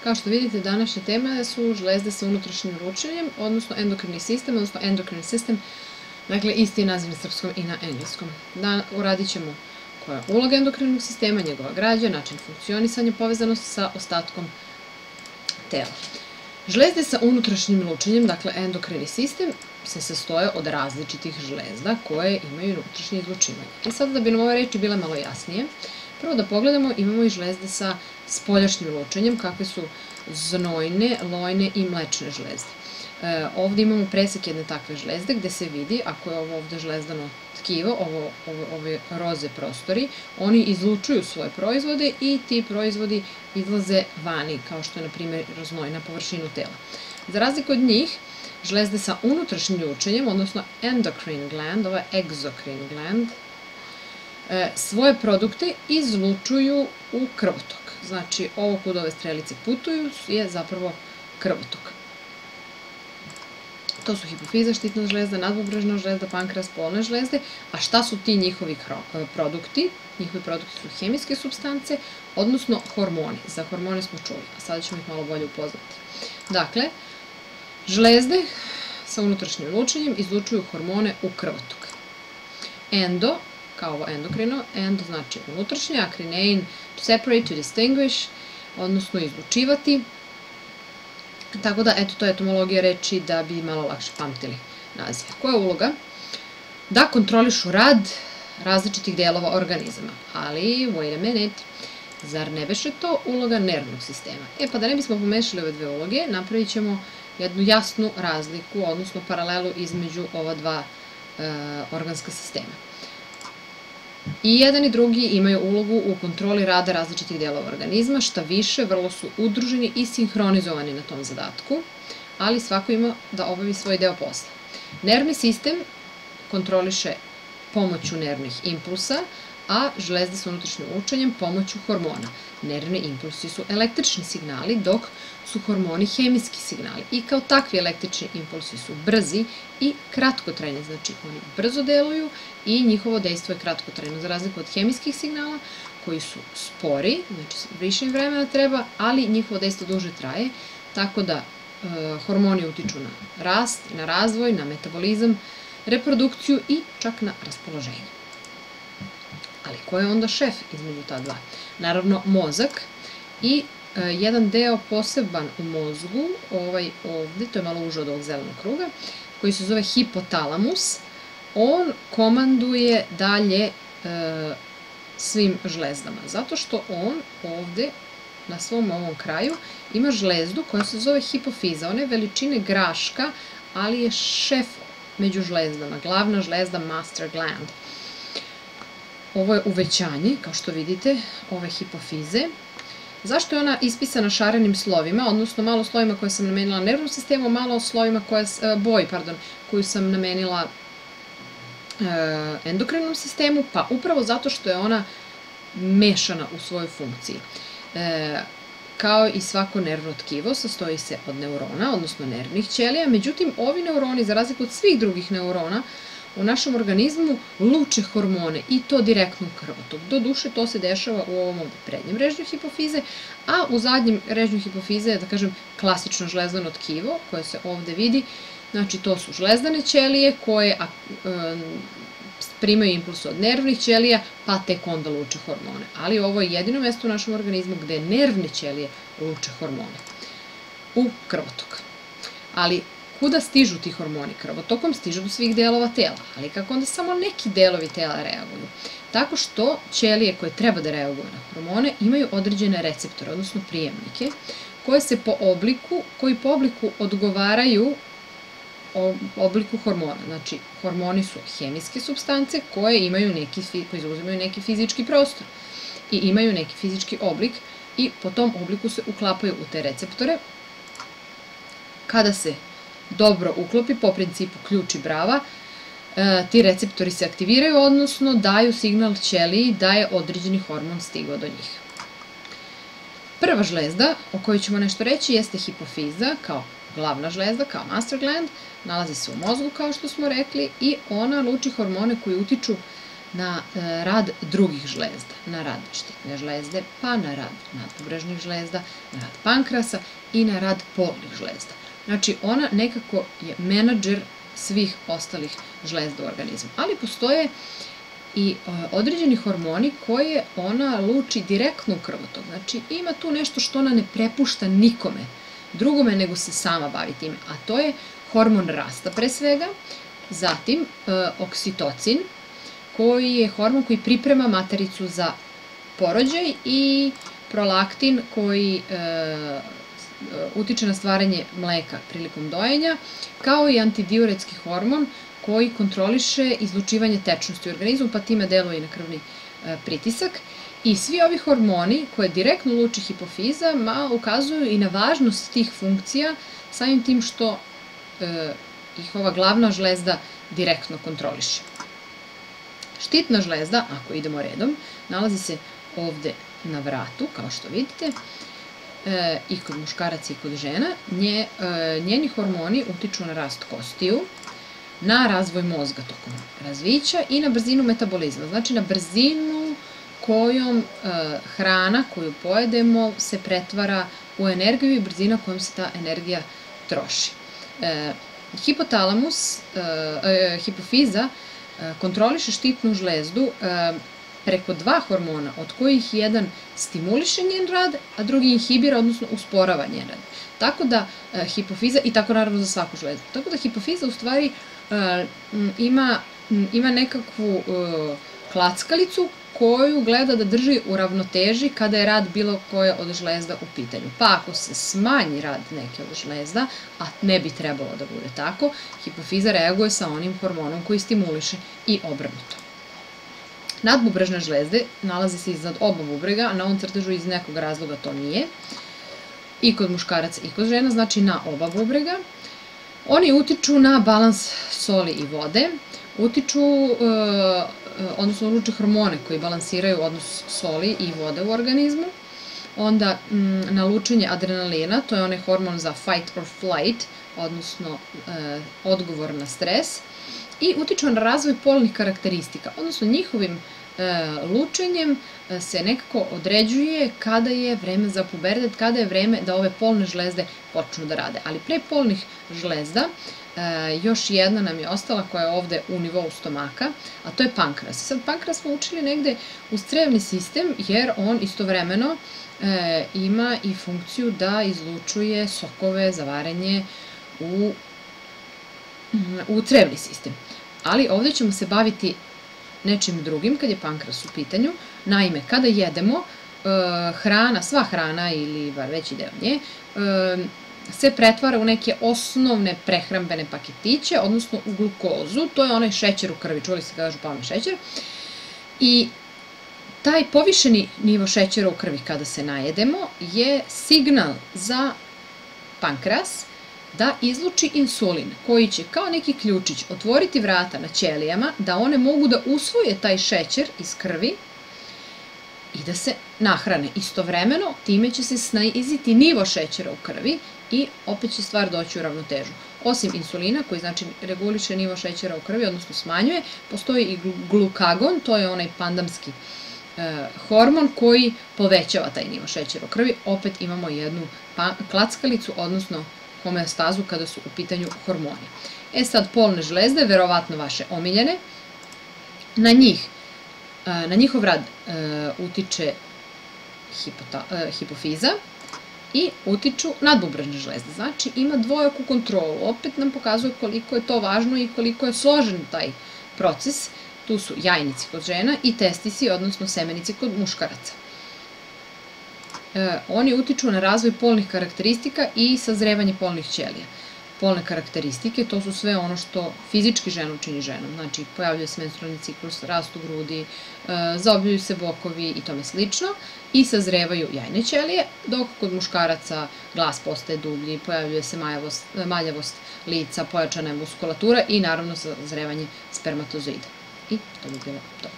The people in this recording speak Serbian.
Kao što vidite, današnja tema su žlezde sa unutrašnjim lučenjem, odnosno endokrini sistem, odnosno endokrini sistem, dakle isti je naziv na srpskom i na engleskom. Uradit ćemo koja je uloga endokrinog sistema, njegova građa, način funkcionisanja, povezanost sa ostatkom tela. Žlezde sa unutrašnjim lučenjem, dakle endokrini sistem, se sastoje od različitih žlezda koje imaju unutrašnje izlučivanje. I sad da bi nam ove reči bile malo jasnije, prvo da pogledamo, imamo i žlezde sa spoljašnjim lučenjem, kakve su znojne, lojne i mlečne žlezde. Ovde imamo presek jedne takve žlezde gde se vidi, ako je ovo ovde žlezdano tkivo, ove roze prostori, oni izlučuju svoje proizvode i ti proizvodi izlaze vani, kao što je, na primjer, znoj na površinu tela. Za razliku od njih, žlezde sa unutrašnjim lučenjem, odnosno endocrine gland, ovo je exocrine gland, svoje produkte izlučuju u krvotok. Znači, ovo kuda ove strelice putuju je zapravo krvotok. To su hipofiza, štitna žlezda, nadbubrežna žlezda, pankreas, polne žlezde. A šta su ti njihovi produkti? Njihovi produkti su hemijske supstance, odnosno hormoni. Za hormone smo čuli, a sada ćemo ih malo bolje upoznati. Dakle, žlezde sa unutrašnjim lučenjem izlučuju hormone u krvotok. Endo, kao ovo endokrino, endo znači unutrašnje, a krinein to separate, to distinguish, odnosno izlučivati. Tako da, eto, to je etimologija reči da bi malo lakše pamtili nazive. Koja je uloga? Da kontrolišu rad različitih delova organizama. Ali, wait a minute, zar ne beše to uloga nervnog sistema? Pa da ne bismo pomešali ove dve uloge, napravit ćemo jednu jasnu razliku, odnosno paralelu između ova dva organska sistema. I jedan i drugi imaju ulogu u kontroli rada različitih delova organizma, šta više, vrlo su udruženi i sinhronizovani na tom zadatku, ali svako ima da obavi svoj deo posla. Nervni sistem kontroliše pomoću nervnih impulsa, a žlezde sa unutrašnjim lučenjem pomoću hormona. Nervni impulsi su električni signali, dok su hormoni hemijski signali. I kao takvi električni impulsi su brzi i kratkotrajni, znači oni brzo deluju i njihovo dejstvo je kratkotrajno, za razliku od hemijskih signala koji su spori, znači više vremena treba, ali njihovo dejstvo duže traje, tako da hormoni utiču na rast, na razvoj, na metabolizam, reprodukciju i čak na raspoloženje. Ali ko je onda šef između ta dva? Naravno, mozak i jedan deo poseban u mozgu, ovaj ovde, to je malo uže od ovog zelenog kruga, koji se zove hipotalamus, on komanduje dalje svim žlezdama, zato što on ovde na svom ovom kraju ima žlezdu koja se zove hipofiza. Ona je veličine graška, ali je šef među žlezdama, glavna žlezda master gland. Ovo je uvećanje, kao što vidite, ove hipofize. Zašto je ona ispisana šarenim slovima, odnosno malo slovima koje sam namenila nervnom sistemu, malo slovima boji, koju sam namenila endokrinom sistemu? Pa upravo zato što je ona mešana u svojoj funkciji. Kao i svako nervno tkivo, sastoji se od neurona, odnosno nervnih ćelija, međutim, ovi neuroni, za razliku od svih drugih neurona, u našem organizmu luče hormone i to direktno u krvotok. Doduše, to se dešava u ovom ovde prednjem režnju hipofize, a u zadnjem režnju hipofize je, da kažem, klasično žlezdano tkivo, koje se ovde vidi. Znači, to su žlezdane ćelije koje primaju impulse od nervnih ćelija, pa tek onda luče hormone. Ali ovo je jedino mesto u našem organizmu gde nervne ćelije luče hormone. U krvotok. Ali, kuda stižu ti hormoni? Krvotokom stižu do svih delova tela, ali kako onda samo neki delovi tela reaguju? Tako što ćelije koje treba da reaguju na hormone imaju određene receptore, odnosno prijemnike, koji po obliku odgovaraju obliku hormona. Znači, hormoni su hemijske supstance koje zauzimaju neki fizički prostor i imaju neki fizički oblik i po tom obliku se uklapaju u te receptore. Kada se dobro uklopi, po principu ključ i brava, ti receptori se aktiviraju, odnosno daju signal ćeliji da je određeni hormon stigao do njih. Prva žlezda, o kojoj ćemo nešto reći, jeste hipofiza, kao glavna žlezda, kao master gland, nalazi se u mozgu, kao što smo rekli, i ona luči hormone koji utiču na rad drugih žlezda, na rad štitne žlezde, pa na rad nadbubrežnih žlezda, na rad pankrasa i na rad polnih žlezda. Znači, ona nekako je menadžer svih ostalih žlezda u organizmu. Ali postoje i određeni hormoni koje ona luči direktno u krvotok. Znači, ima tu nešto što ona ne prepušta nikome drugome, nego se sama bavi time. A to je hormon rasta pre svega, zatim oksitocin, koji je hormon koji priprema matericu za porođaj, i prolaktin koji utiče na stvaranje mleka prilikom dojenja, kao i antidiuretski hormon koji kontroliše izlučivanje tečnosti u organizmu, pa time deluje i na krvni pritisak. I svi ovi hormoni koje direktno luči hipofiza ukazuju i na važnost tih funkcija, samim tim što ih ova glavna žlezda direktno kontroliše. Štitna žlezda, ako idemo redom, nalazi se ovde na vratu, kao što vidite, i kod muškaraca i kod žena. Njeni hormoni utiču na rast kostiju, na razvoj mozga tokom razvića i na brzinu metabolizma. Znači, na brzinu kojom hrana koju pojedemo se pretvara u energiju i brzina kojom se ta energija troši. Hipofiza kontroliše štitnu žlezdu preko dva hormona, od kojih jedan stimuliše njen rad, a drugi inhibira, odnosno usporava njen rad. Tako da hipofiza, i tako naravno za svaku žlezdu, tako da hipofiza u stvari ima nekakvu klackalicu koju gleda da drži u ravnoteži kada je rad bilo koje od žlezda u pitanju. Pa ako se smanji rad neke od žlezda, a ne bi trebalo da bude tako, hipofiza reaguje sa onim hormonom koji stimuliše i obrnuto. Nadbubrežne žlezde nalaze se iznad oba bubrega, a na ovom crtežu iz nekog razloga to nije. I kod muškaraca i kod žena, znači na oba bubrega. Oni utiču na balans soli i vode, odnosno luče hormone koji balansiraju odnos soli i vode u organizmu, onda na lučenje adrenalina, to je onaj hormon za fight or flight, odnosno odgovor na stres, i utiču na razvoj polnih karakteristika, odnosno njihovim lučenjem se nekako određuje kada je vreme za pubertet, kada je vreme da ove polne žlezde počnu da rade. Ali pre polnih žlezda još jedna nam je ostala koja je ovde u nivou stomaka, a to je pankras. Sad, pankras smo učili negde uz crevni sistem, jer on istovremeno ima i funkciju da izlučuje sokove za varenje u crevni sistem. Ali ovde ćemo se baviti nečim drugim kad je pankras u pitanju. Naime, kada jedemo, sva hrana ili bar veći deo nje se pretvara u neke osnovne prehrambene paketiće, odnosno u glukozu. To je onaj šećer u krvi, čuli ste kažu palmi šećer. I taj povišeni nivo šećera u krvi kada se najedemo je signal za pankras da izluči insulin, koji će kao neki ključić otvoriti vrata na ćelijama, da one mogu da usvoje taj šećer iz krvi i da se nahrane. Istovremeno, time će se sniziti nivo šećera u krvi i opet će stvar doći u ravnotežu. Osim insulina, koji znači reguliše nivo šećera u krvi, odnosno smanjuje, postoji i glukagon, to je onaj pandamski hormon koji povećava taj nivo šećera u krvi. Opet imamo jednu klackalicu, odnosno homeostazu kada su u pitanju hormoni. Sad, polne žlezde, verovatno vaše omiljene, na njihov rad utiče hipofiza i utiču nadbubrežne žlezde. Znači, ima dvojaku kontrolu. Opet nam pokazuje koliko je to važno i koliko je složen taj proces. Tu su jajnici kod žena i testisi, odnosno semenici kod muškaraca. Oni utiču na razvoj polnih karakteristika i sazrevanje polnih ćelija. Polne karakteristike, to su sve ono što fizički ženu čini ženom. Znači, pojavljuje se menstrualni ciklus, rastu grudi, zaobljuju se bokovi i tome slično, i sazrevaju jajne ćelije, dok kod muškaraca glas postaje dublji, pojavljuje se maljavost lica, pojačana je muskulatura i naravno sazrevanje spermatozoida. I to bi bilo to.